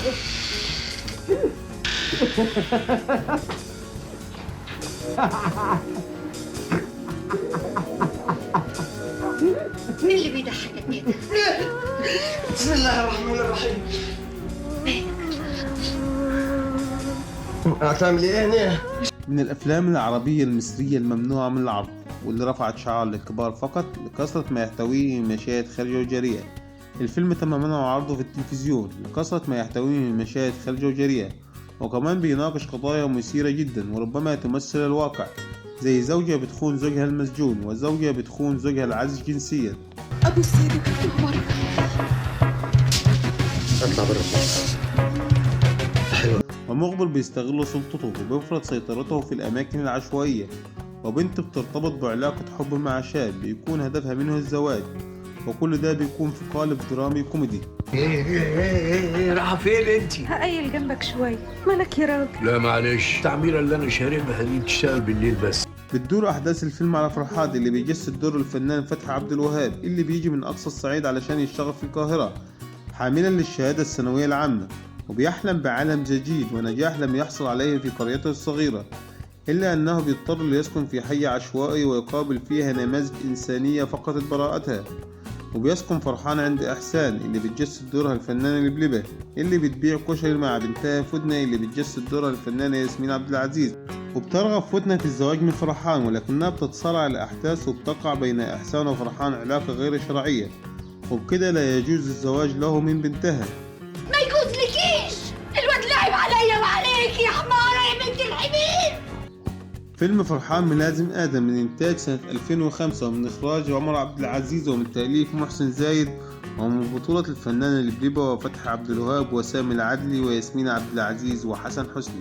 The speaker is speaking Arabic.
مين اللي بيضحكك كده؟ بسم الله الرحمن الرحيم. هتعمل ايه هنا؟ من الأفلام العربية المصرية الممنوعة من العرض، واللي رفعت شعار للكبار فقط لكثرة ما يحتويه من مشاهد خارجة وجريئة. الفيلم تم منع عرضه في التلفزيون لكثرة ما يحتويه من مشاهد خارجة وجريئة، وكمان بيناقش قضايا مثيرة جدا وربما تمثل الواقع، زي زوجة بتخون زوجها المسجون، وزوجة بتخون زوجها العزيز جنسيا. ابو سيدك اطلع برا. اطلع برا. حلو. ومخبر بيستغل سلطته وبيفرض سيطرته في الأماكن العشوائية، وبنت بترتبط بعلاقة حب مع شاب بيكون هدفها منه الزواج، وكل ده بيكون في قالب درامي كوميدي. ايه رايحه فين انت؟ هقيل جنبك شوي، مالك يا راجل؟ لا معلش، التعميره اللي انا شاربها دي بتشتغل بالليل بس. بتدور أحداث الفيلم على فرحات اللي بيجسد دور الفنان فتحي عبد الوهاب، اللي بيجي من أقصى الصعيد علشان يشتغل في القاهرة حاملا للشهادة الثانوية العامة، وبيحلم بعالم جديد ونجاح لم يحصل عليه في قريته الصغيرة، إلا أنه بيضطر ليسكن في حي عشوائي ويقابل فيها نماذج إنسانية فقدت براءتها. وبيسكن فرحان عند إحسان اللي بتجسد دورها الفنانة لبلبة، اللي بتبيع كشري مع بنتها فتنة اللي بتجسد دورها الفنانة ياسمين عبد العزيز. وبترغب فتنة في الزواج من فرحان، ولكنها بتتصارع الأحداث وبتقع بين إحسان وفرحان علاقة غير شرعية، وبكده لا يجوز الزواج له من بنتها. ما يجوز لكيش، الواد لعب عليا وعليك يا حمارة يا بنت الحمير. فيلم فرحان ملازم آدم من إنتاج سنة 2005، ومن إخراج عمر عبد العزيز، ومن تأليف محسن زايد، ومن بطولة الفنانة لبلبة وفتحي عبد الوهاب وسامي العدلي وياسمين عبد العزيز وحسن حسني.